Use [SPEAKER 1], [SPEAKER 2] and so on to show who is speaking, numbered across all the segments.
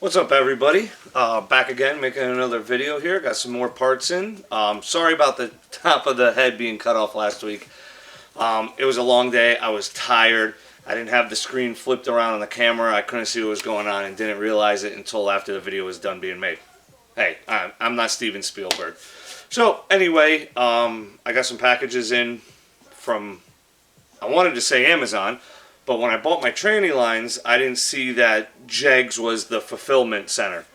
[SPEAKER 1] What's up, everybody? Back again, making another video here. Got some more parts in. Sorry about the top of the head being cut off last week. It was a long day. I was tired. I didn't have the screen flipped around on the camera. I couldn't see what was going on and didn't realize it until after the video was done being made. Hey, I'm not Steven Spielberg. So, anyway, I got some packages in from, I wanted to say Amazon, but when I bought my tranny lines, I didn't see that Jegs was the fulfillment center.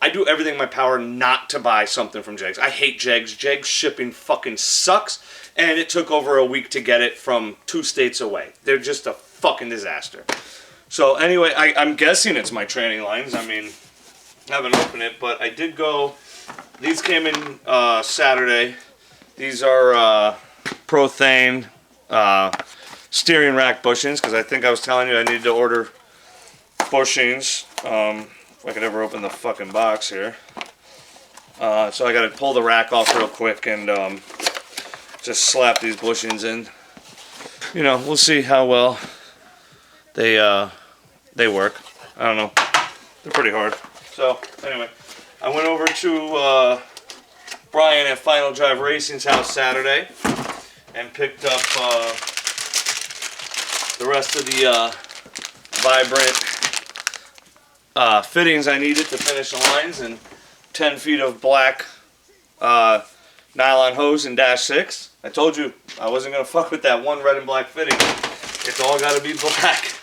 [SPEAKER 1] I do everything in my power not to buy something from Jegs. I hate Jegs. Jegs shipping fucking sucks, and it took over a week to get it from 2 states away. They're just a fucking disaster. So anyway, I'm guessing it's my tranny lines. I mean, I haven't opened it, but I did go. These came in Saturday. These are Prothane steering rack bushings, because I think I was telling you I needed to order bushings. If I could ever open the fucking box here. So I got to pull the rack off real quick and just slap these bushings in. You know, we'll see how well they work. I don't know. They're pretty hard. So anyway, I went over to Brian at Final Drive Racing's house Saturday and picked up the rest of the Vibrant fittings I needed to finish the lines, and 10 feet of black nylon hose in dash 6. I told you I wasn't going to fuck with that one red and black fitting. It's all got to be black.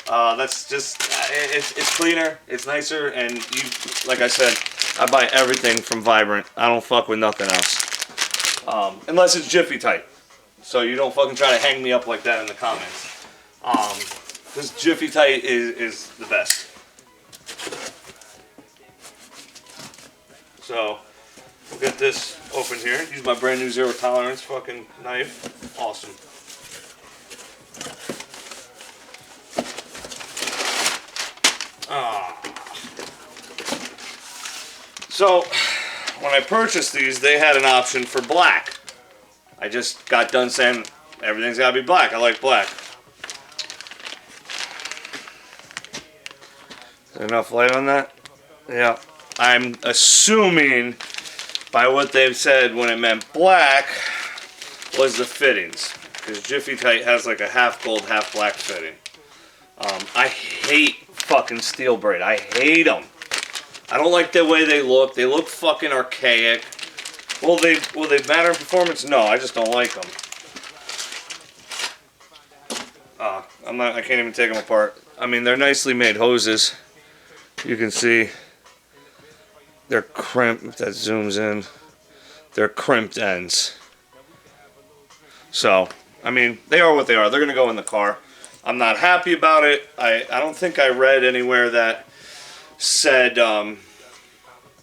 [SPEAKER 1] That's just, it's cleaner, it's nicer, and you, like I said, I buy everything from Vibrant. I don't fuck with nothing else. Unless it's Jiffy Tite. So you don't fucking try to hang me up like that in the comments. This Jiffy Tite is the best. So we'll get this open here. Use my brand new zero tolerance fucking knife. Awesome. So when I purchased these, they had an option for black. I just got done saying everything's got to be black. I like black. Is there enough light on that? Yeah. I'm assuming by what they've said when it meant black was the fittings. Because Jiffy Tite has like a half gold, half black fitting. I hate fucking steel braid. I hate them. I don't like the way they look. They look fucking archaic. Will they matter in performance? No, I just don't like them. I can't even take them apart. I mean, they're nicely made hoses. You can see they're crimped. If that zooms in, they're crimped ends. So, I mean, they are what they are. They're gonna go in the car. I'm not happy about it. I don't think I read anywhere that said the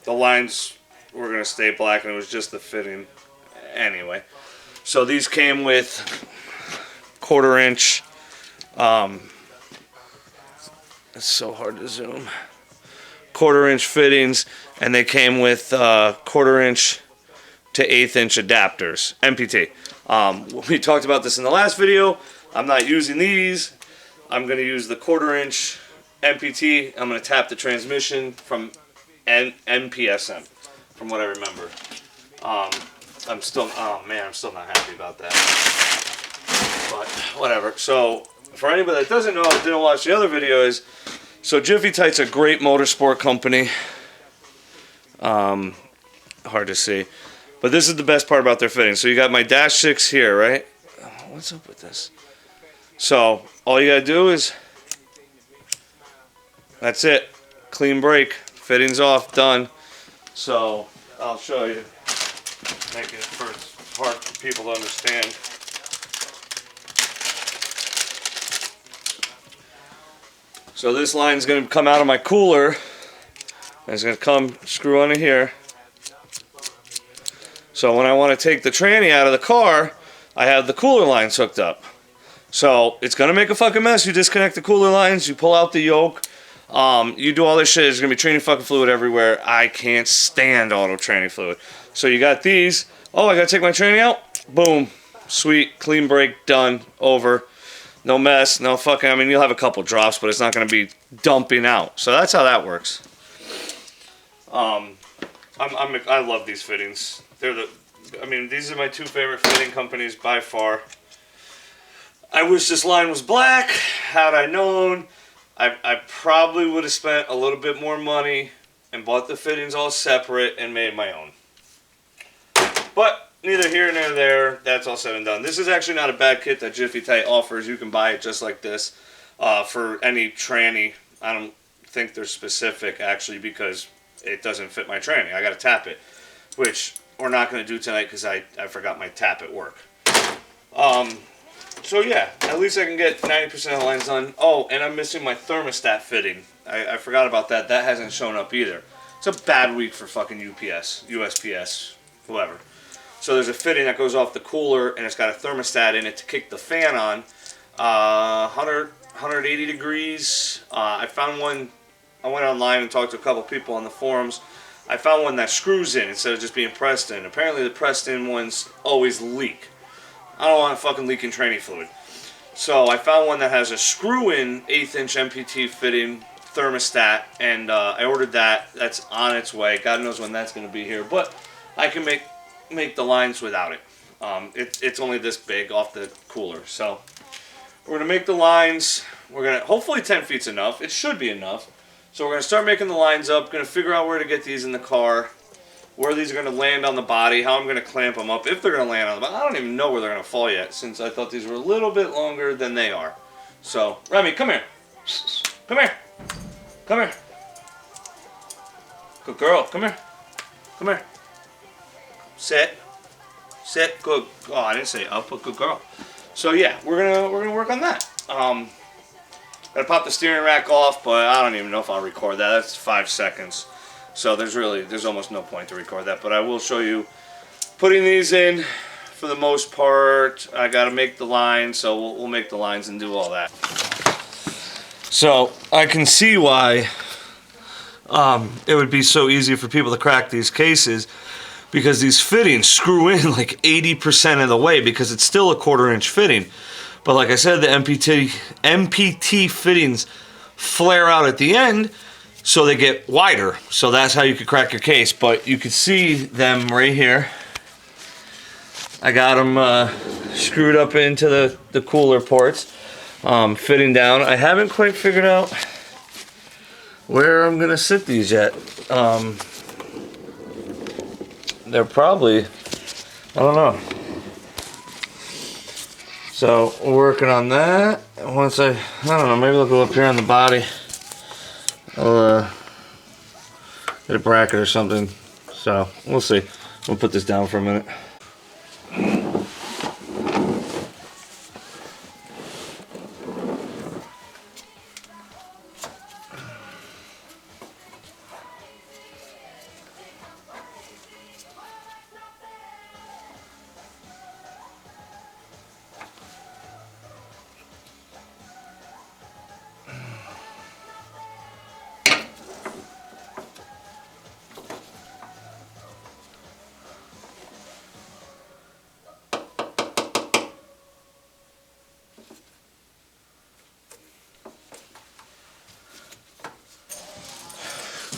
[SPEAKER 1] lines were going to stay black and it was just the fitting. Anyway, so these came with 1/4 inch, it's so hard to zoom, 1/4 inch fittings, and they came with 1/4 inch to 1/8 inch adapters, MPT. We talked about this in the last video. I'm not using these. I'm going to use the 1/4 inch MPT. I'm going to tap the transmission from NPSM, from what I remember. I'm still not happy about that. But whatever. So for anybody that doesn't know, or didn't watch the other videos, so Jiffy Tite's a great motorsport company. Hard to see. But this is the best part about their fitting. So you got my dash 6 here, right? What's up with this? So all you gotta do is, that's it. Clean brake. Fittings off. Done. So I'll show you. Make it hard for people to understand. So this line's going to come out of my cooler. And it's going to come screw under here. So when I want to take the tranny out of the car, I have the cooler lines hooked up. So it's going to make a fucking mess. You disconnect the cooler lines, you pull out the yoke, you do all this shit. There's going to be tranny fucking fluid everywhere. I can't stand auto tranny fluid. So you got these. Oh, I got to take my tranny out? Boom. Sweet. Clean brake. Done. Over. No mess. No fucking, I mean, you'll have a couple drops, but it's not going to be dumping out. So that's how that works. I love these fittings. These are my two favorite fitting companies by far. I wish this line was black. Had I known, I probably would have spent a little bit more money and bought the fittings all separate and made my own. But neither here nor there. That's all said and done. This is actually not a bad kit that Jiffy Tite offers. You can buy it just like this for any tranny. I don't think they're specific actually because it doesn't fit my tranny. I got to tap it, which we're not going to do tonight because I forgot my tap at work. So yeah, at least I can get 90% of the lines done. Oh, and I'm missing my thermostat fitting. I forgot about that. That hasn't shown up either. It's a bad week for fucking UPS, USPS, whoever. So there's a fitting that goes off the cooler, and it's got a thermostat in it to kick the fan on. 180 degrees. I found one. I went online and talked to a couple people on the forums. I found one that screws in instead of just being pressed in. Apparently the pressed in ones always leak. I don't want fucking leaking tranny fluid. So I found one that has a screw-in 1/8 inch MPT fitting thermostat, and I ordered that. That's on its way. God knows when that's going to be here, but I can make the lines without it. It's only this big off the cooler, so we're going to make the lines. We're going to, hopefully 10 feet's enough. It should be enough. So we're going to start making the lines up. Going to figure out where to get these in the car, where these are going to land on the body, how I'm going to clamp them up, if they're going to land on the body. I don't even know where they're going to fall yet, since I thought these were a little bit longer than they are. So, Remy, come here. Come here. Come here. Good girl. Come here. Come here. Sit. Sit. Good. Oh, I didn't say up, but good girl. So yeah, we're gonna work on that. Gotta pop the steering rack off, but I don't even know if I'll record that. That's 5 seconds. So there's almost no point to record that, but I will show you putting these in for the most part. I got to make the lines, so we'll make the lines and do all that. So I can see why it would be so easy for people to crack these cases, because these fittings screw in like 80% of the way because it's still a 1/4 inch fitting. But like I said, the MPT fittings flare out at the end, so they get wider. So that's how you could crack your case. But you can see them right here. I got them screwed up into the cooler ports, fitting down. I haven't quite figured out where I'm gonna sit these yet. They're probably, I don't know. So we're working on that. Once I don't know, maybe they'll go up here on the body. I'll get a bracket or something. So we'll see. We'll put this down for a minute.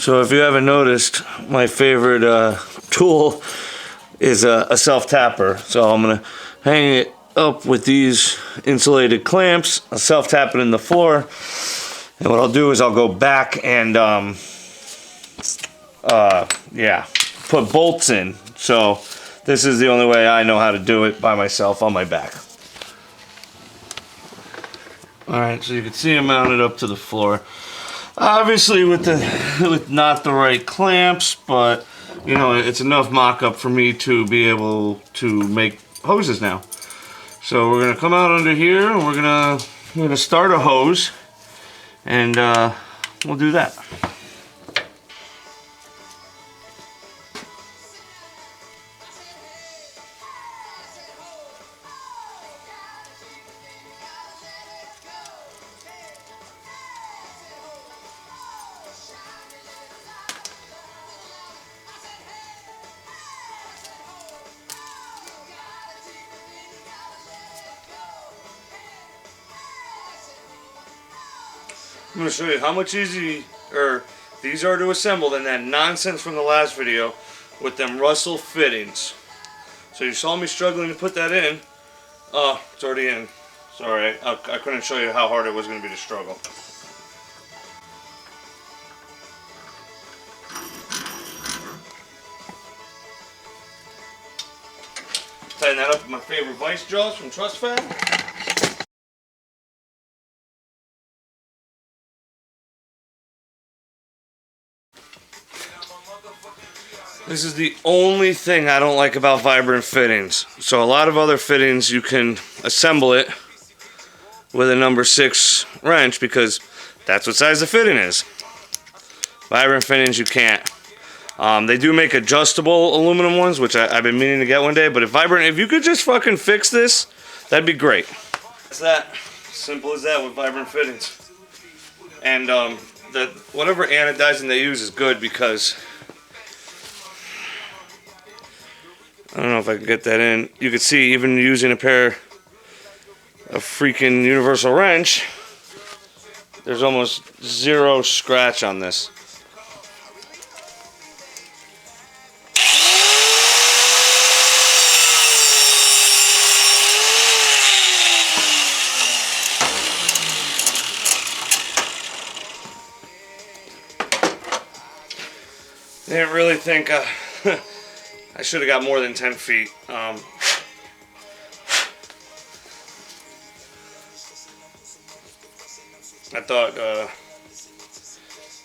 [SPEAKER 1] So if you haven't noticed, my favorite tool is a self-tapper. So I'm gonna hang it up with these insulated clamps. I'll self-tap it in the floor. And what I'll do is I'll go back and put bolts in. So this is the only way I know how to do it by myself on my back. Alright, so you can see I'm mounted up to the floor. Obviously with not the right clamps, but you know, it's enough mock-up for me to be able to make hoses now. So we're gonna come out under here and we're gonna start a hose, and we'll do that. I'm going to show you how much easier These are to assemble, and that nonsense from the last video with them Russell fittings. So you saw me struggling to put that in. Oh, it's already in. Sorry, I couldn't show you how hard it was going to be to struggle. Tighten that up with my favorite vice jaws from Trust Fab. This is the only thing I don't like about vibrant fittings. So a lot of other fittings you can assemble it with a number 6 wrench because that's what size the fitting is. Vibrant fittings you can't. They do make adjustable aluminum ones, which I've been meaning to get one day, but if you could just fucking fix this, that'd be great. It's that simple as that with vibrant fittings. And whatever anodizing they use is good because I don't know if I can get that in. You can see even using a pair of freaking universal wrench, there's almost 0 scratch on this. I didn't really think I should have got more than 10 feet. I thought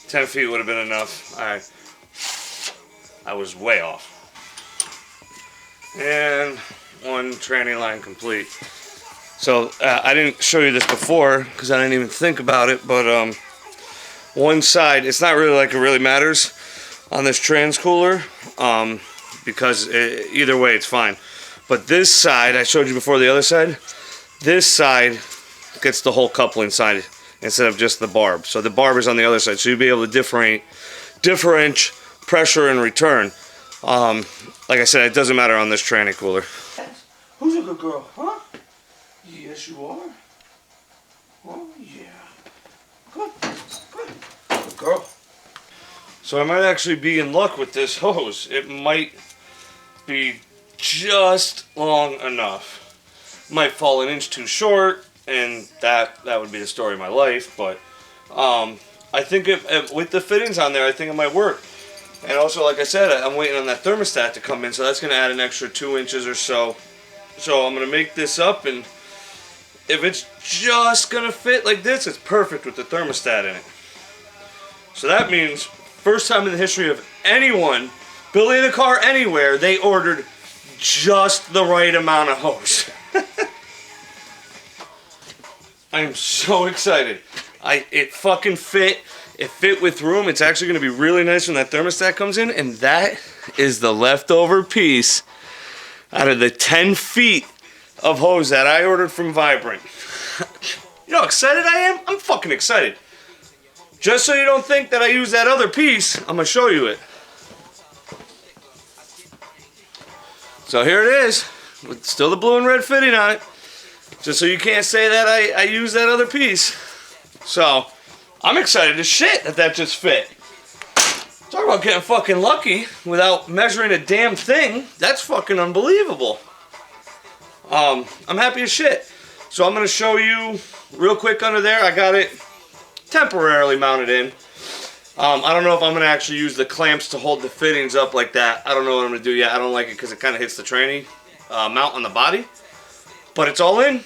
[SPEAKER 1] 10 feet would have been enough. I was way off. And one tranny line complete. So I didn't show you this before because I didn't even think about it, but one side, it's not really like it really matters on this trans cooler. Because either way it's fine. But this side, I showed you before the other side, this side gets the whole coupling side instead of just the barb. So the barb is on the other side, so you'll be able to differentiate pressure and return. Like I said, it doesn't matter on this tranny cooler. Who's a good girl, huh? Yes, you are. Oh, yeah. Good, good. Good girl. So I might actually be in luck with this hose. It might be just long enough. Might fall an inch too short, and that would be the story of my life. But I think with the fittings on there, I think it might work. And also, like I said, I'm waiting on that thermostat to come in, so that's going to add an extra 2 inches or so. So I'm going to make this up, and if it's just going to fit like this, it's perfect with the thermostat in it. So that means first time in the history of anyone building a car anywhere, they ordered just the right amount of hose. I'm so excited. It fucking fit. It fit with room. It's actually going to be really nice when that thermostat comes in, and that is the leftover piece out of the 10 feet of hose that I ordered from Vibrant. You know how excited I am? I'm fucking excited. Just so you don't think that I used that other piece, I'm going to show you it. So here it is, with still the blue and red fitting on it. Just so you can't say that I used that other piece. So, I'm excited as shit that just fit. Talk about getting fucking lucky without measuring a damn thing. That's fucking unbelievable. I'm happy as shit. So I'm going to show you real quick under there. I got it temporarily mounted in. I don't know if I'm going to actually use the clamps to hold the fittings up like that. I don't know what I'm going to do yet. I don't like it because it kind of hits the tranny mount on the body. But it's all in.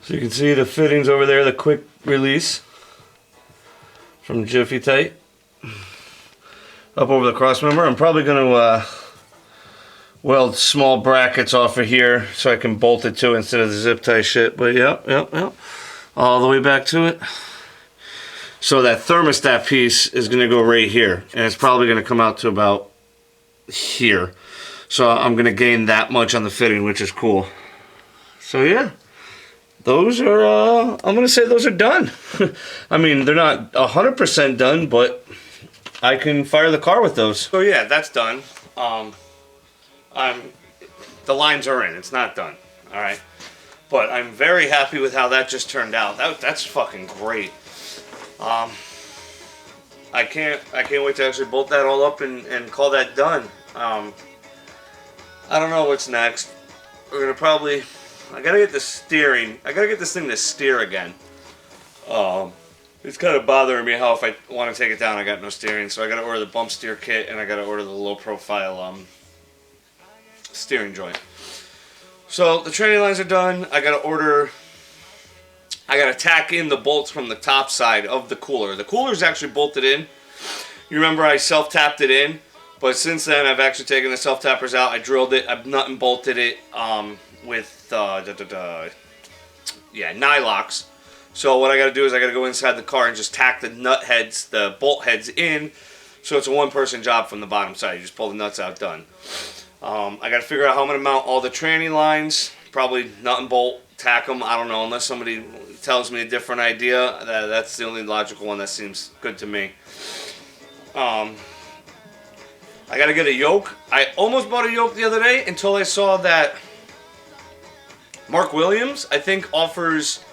[SPEAKER 1] So you can see the fittings over there, the quick release from Jiffy Tite. Up over the cross member. I'm probably going to weld small brackets off of here so I can bolt it to instead of the zip tie shit. But yep. All the way back to it. So that thermostat piece is going to go right here. And it's probably going to come out to about here. So I'm going to gain that much on the fitting, which is cool. So yeah. Those are, I'm going to say those are done. I mean, they're not 100% done, but I can fire the car with those. So yeah, that's done. The lines are in. It's not done. All right. But I'm very happy with how that just turned out. That's fucking great. I can't wait to actually bolt that all up and call that done. I don't know what's next. We're gonna probably. I gotta get the steering. I gotta get this thing to steer again. It's kind of bothering me how if I want to take it down, I got no steering. So I gotta order the bump steer kit and I gotta order the low profile steering joint. So the tranny lines are done. I gotta tack in the bolts from the top side of the cooler. The cooler is actually bolted in. You remember I self-tapped it in, but since then I've actually taken the self-tappers out. I drilled it. I've nut and bolted it with nylocks. So what I gotta do is I gotta go inside the car and just tack the nut heads, the bolt heads in. So it's a one-person job from the bottom side. You just pull the nuts out, done. I got to figure out how I'm going to mount all the tranny lines. Probably nut and bolt, tack them. I don't know, unless somebody tells me a different idea. That's the only logical one that seems good to me. I got to get a yoke. I almost bought a yoke the other day until I saw that Mark Williams, I think, offers,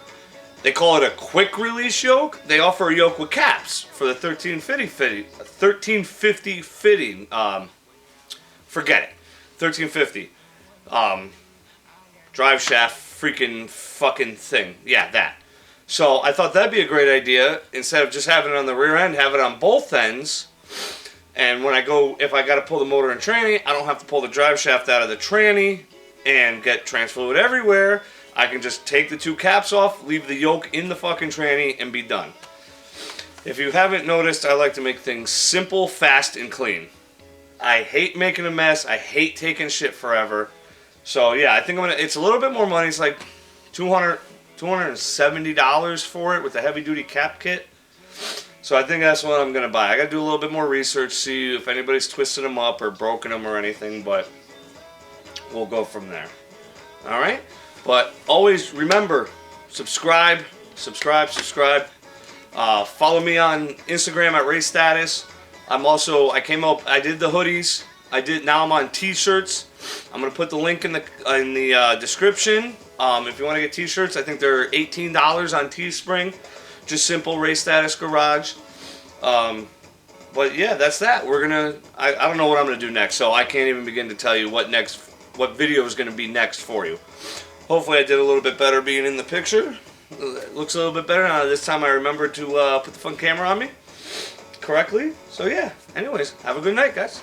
[SPEAKER 1] they call it a quick release yoke. They offer a yoke with caps for the 1350 fitting. Forget it. 1350. Drive shaft freaking fucking thing. Yeah, that. So I thought that'd be a great idea. Instead of just having it on the rear end, have it on both ends. And when I go, if I got to pull the motor and tranny, I don't have to pull the drive shaft out of the tranny and get trans fluid everywhere. I can just take the two caps off, leave the yoke in the fucking tranny, and be done. If you haven't noticed, I like to make things simple, fast, and clean. I hate making a mess. I hate taking shit forever. So yeah, I think I'm gonna. It's a little bit more money. It's like $270 for it with the heavy duty cap kit. So I think that's what I'm gonna buy. I gotta do a little bit more research, see if anybody's twisted them up or broken them or anything. But we'll go from there. All right. But always remember, subscribe. Follow me on Instagram at Race Status. I did the hoodies. Now I'm on t-shirts. I'm going to put the link in the description. If you want to get t-shirts, I think they're $18 on Teespring. Just simple Race Status Garage. But yeah, that's that. I don't know what I'm going to do next, so I can't even begin to tell you what video is going to be next for you. Hopefully I did a little bit better being in the picture. It looks a little bit better. This time I remembered to put the front camera on me correctly. So yeah, anyways, have a good night, guys.